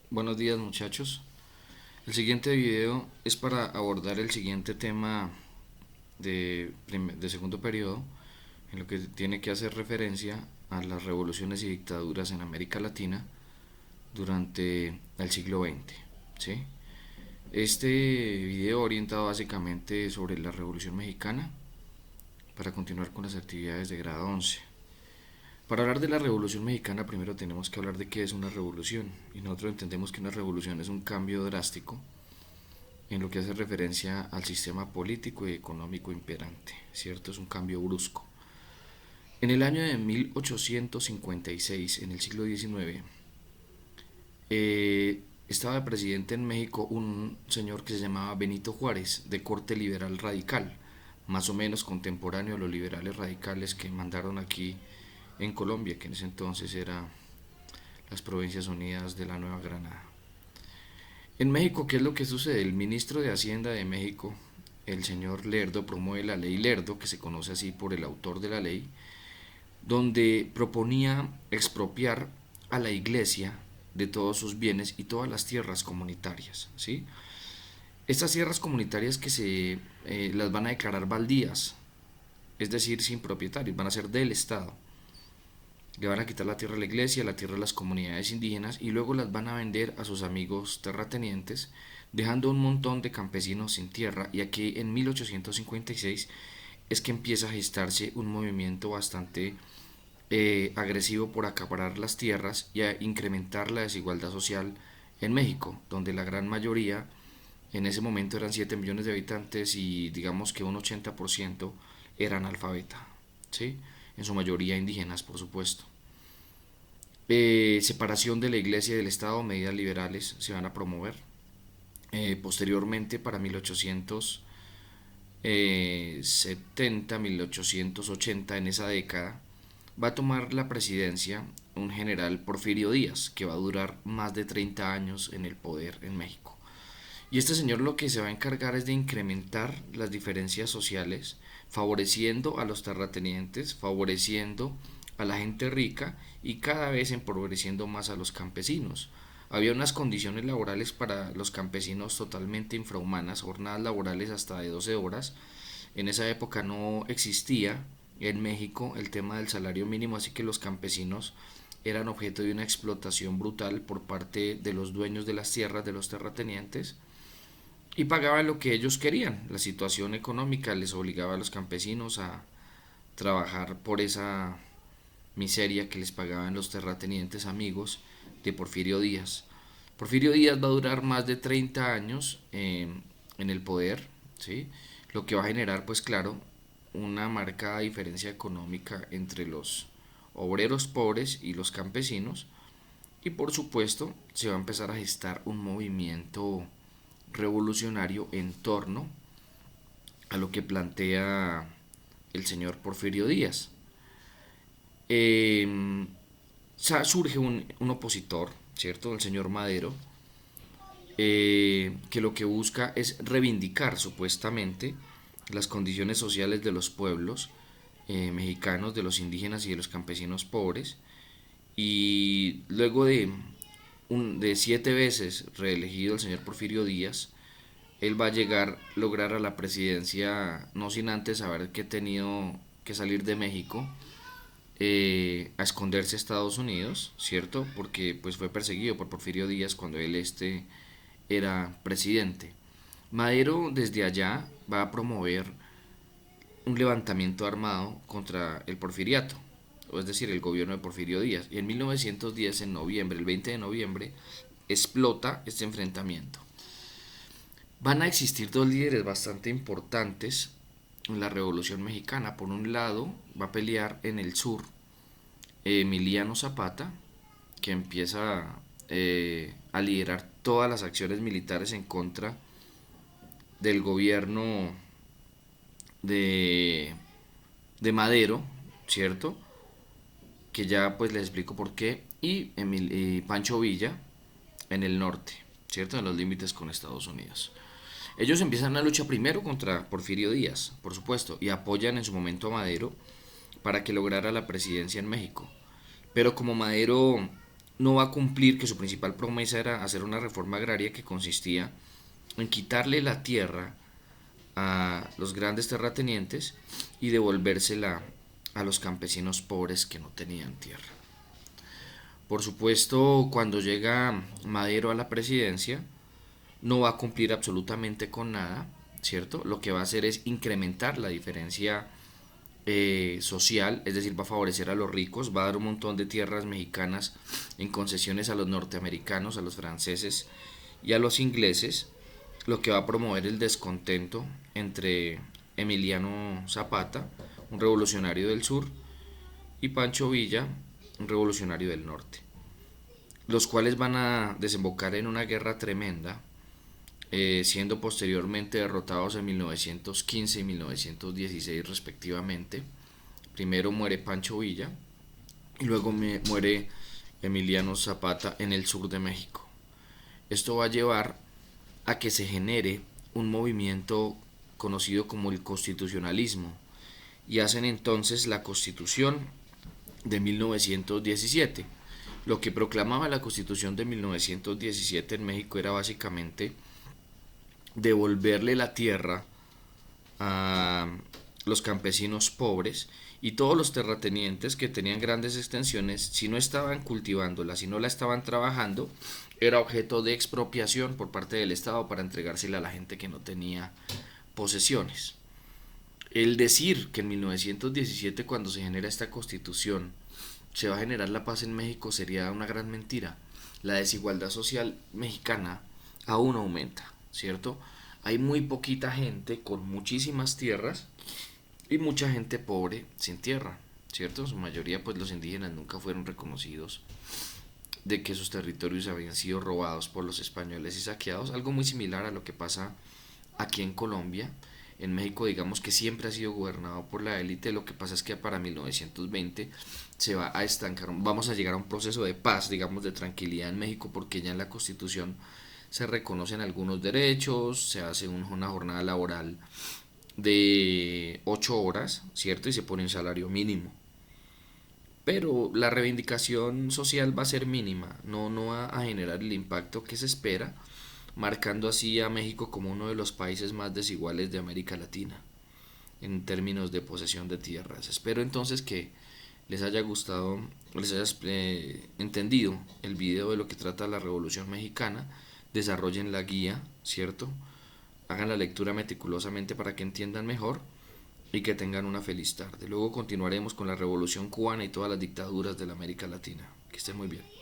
Buenos días muchachos. El siguiente video es para abordar el siguiente tema de segundo periodo, en lo que tiene que hacer referencia a las revoluciones y dictaduras en América Latina durante el siglo XX. ¿Sí? Este video orientado básicamente sobre la Revolución Mexicana para continuar con las actividades de grado 11. Para hablar de la Revolución Mexicana primero tenemos que hablar de qué es una revolución, y nosotros entendemos que una revolución es un cambio drástico en lo que hace referencia al sistema político y económico imperante, ¿cierto? Es un cambio brusco. En el año de 1856, en el siglo XIX, estaba de presidente en México un señor que se llamaba Benito Juárez, de corte liberal radical, más o menos contemporáneo a los liberales radicales que mandaron aquí en Colombia, que en ese entonces eran las Provincias Unidas de la Nueva Granada. En México, ¿qué es lo que sucede? El ministro de Hacienda de México, el señor Lerdo, promueve la ley Lerdo, que se conoce así por el autor de la ley, donde proponía expropiar a la iglesia de todos sus bienes y todas las tierras comunitarias, ¿sí? Estas tierras comunitarias que se las van a declarar baldías, es decir, sin propietarios, van a ser del Estado. Le van a quitar la tierra a la iglesia, la tierra a las comunidades indígenas y luego las van a vender a sus amigos terratenientes, dejando un montón de campesinos sin tierra. Y aquí en 1856 es que empieza a gestarse un movimiento bastante agresivo por acaparar las tierras y a incrementar la desigualdad social en México, donde la gran mayoría en ese momento eran 7 millones de habitantes y digamos que un 80% eran analfabeta, ¿sí? En su mayoría indígenas, por supuesto. Separación de la iglesia y del Estado, medidas liberales se van a promover. Posteriormente, para 1870, 1880, en esa década, va a tomar la presidencia un general Porfirio Díaz, que va a durar más de 30 años en el poder en México. Y este señor lo que se va a encargar es de incrementar las diferencias sociales, favoreciendo a los terratenientes, favoreciendo a la gente rica y cada vez empobreciendo más a los campesinos. Había unas condiciones laborales para los campesinos totalmente infrahumanas, jornadas laborales hasta de 12 horas. En esa época no existía en México el tema del salario mínimo, así que los campesinos eran objeto de una explotación brutal por parte de los dueños de las tierras, de los terratenientes, y pagaban lo que ellos querían. La situación económica les obligaba a los campesinos a trabajar por esa miseria que les pagaban los terratenientes amigos de Porfirio Díaz. Porfirio Díaz va a durar más de 30 años en el poder, ¿sí? Lo que va a generar, pues claro, una marcada diferencia económica entre los obreros pobres y los campesinos. Y por supuesto se va a empezar a gestar un movimiento revolucionario en torno a lo que plantea el señor Porfirio Díaz. Eh, Surge un opositor, ¿cierto? El señor Madero, que lo que busca es reivindicar supuestamente las condiciones sociales de los pueblos mexicanos, de los indígenas y de los campesinos pobres. Y luego de 7 veces reelegido el señor Porfirio Díaz, él va a lograr a la presidencia, no sin antes haber que tenido que salir de México, a esconderse a Estados Unidos, ¿cierto? Porque pues fue perseguido por Porfirio Díaz cuando él era presidente. Madero desde allá va a promover un levantamiento armado contra el porfiriato, o es decir, el gobierno de Porfirio Díaz. Y en 1910, en noviembre, el 20 de noviembre, explota este enfrentamiento. Van a existir dos líderes bastante importantes en la Revolución Mexicana. Por un lado, va a pelear en el sur Emiliano Zapata, que empieza a liderar todas las acciones militares en contra del gobierno de, de Madero, ¿cierto? Que ya pues les explico por qué. Y Pancho Villa en el norte, ¿cierto? En los límites con Estados Unidos. Ellos empiezan una lucha primero contra Porfirio Díaz, por supuesto, y apoyan en su momento a Madero para que lograra la presidencia en México. Pero como Madero no va a cumplir, que su principal promesa era hacer una reforma agraria que consistía en quitarle la tierra a los grandes terratenientes y devolvérsela a los campesinos pobres que no tenían tierra. Por supuesto, cuando llega Madero a la presidencia, no va a cumplir absolutamente con nada, ¿cierto? Lo que va a hacer es incrementar la diferencia social, es decir, va a favorecer a los ricos, va a dar un montón de tierras mexicanas en concesiones a los norteamericanos, a los franceses y a los ingleses, lo que va a promover el descontento entre Emiliano Zapata, un revolucionario del sur, y Pancho Villa, un revolucionario del norte, los cuales van a desembocar en una guerra tremenda, siendo posteriormente derrotados en 1915 y 1916 respectivamente. Primero muere Pancho Villa y luego muere Emiliano Zapata en el sur de México. Esto va a llevar a que se genere un movimiento conocido como el constitucionalismo y hacen entonces la Constitución de 1917. Lo que proclamaba la Constitución de 1917 en México era básicamente devolverle la tierra a los campesinos pobres, y todos los terratenientes que tenían grandes extensiones, si no estaban cultivándola, si no la estaban trabajando, era objeto de expropiación por parte del Estado para entregársela a la gente que no tenía posesiones. El decir que en 1917, cuando se genera esta constitución, se va a generar la paz en México sería una gran mentira. La desigualdad social mexicana aún aumenta, ¿cierto? Hay muy poquita gente con muchísimas tierras y mucha gente pobre sin tierra, ¿cierto? Su mayoría, pues los indígenas nunca fueron reconocidos de que sus territorios habían sido robados por los españoles y saqueados, algo muy similar a lo que pasa aquí en Colombia. En México, digamos que siempre ha sido gobernado por la élite. Lo que pasa es que para 1920 se va a estancar, vamos a llegar a un proceso de paz, digamos, de tranquilidad en México, porque ya en la Constitución se reconocen algunos derechos, se hace una jornada laboral de 8 horas, ¿cierto? Y se pone un salario mínimo. Pero la reivindicación social va a ser mínima, no va a generar el impacto que se espera, marcando así a México como uno de los países más desiguales de América Latina en términos de posesión de tierras. Espero entonces que les haya gustado, les haya entendido el video de lo que trata la Revolución Mexicana, desarrollen la guía, ¿cierto? Hagan la lectura meticulosamente para que entiendan mejor y que tengan una feliz tarde. Luego continuaremos con la Revolución Cubana y todas las dictaduras de la América Latina. Que estén muy bien.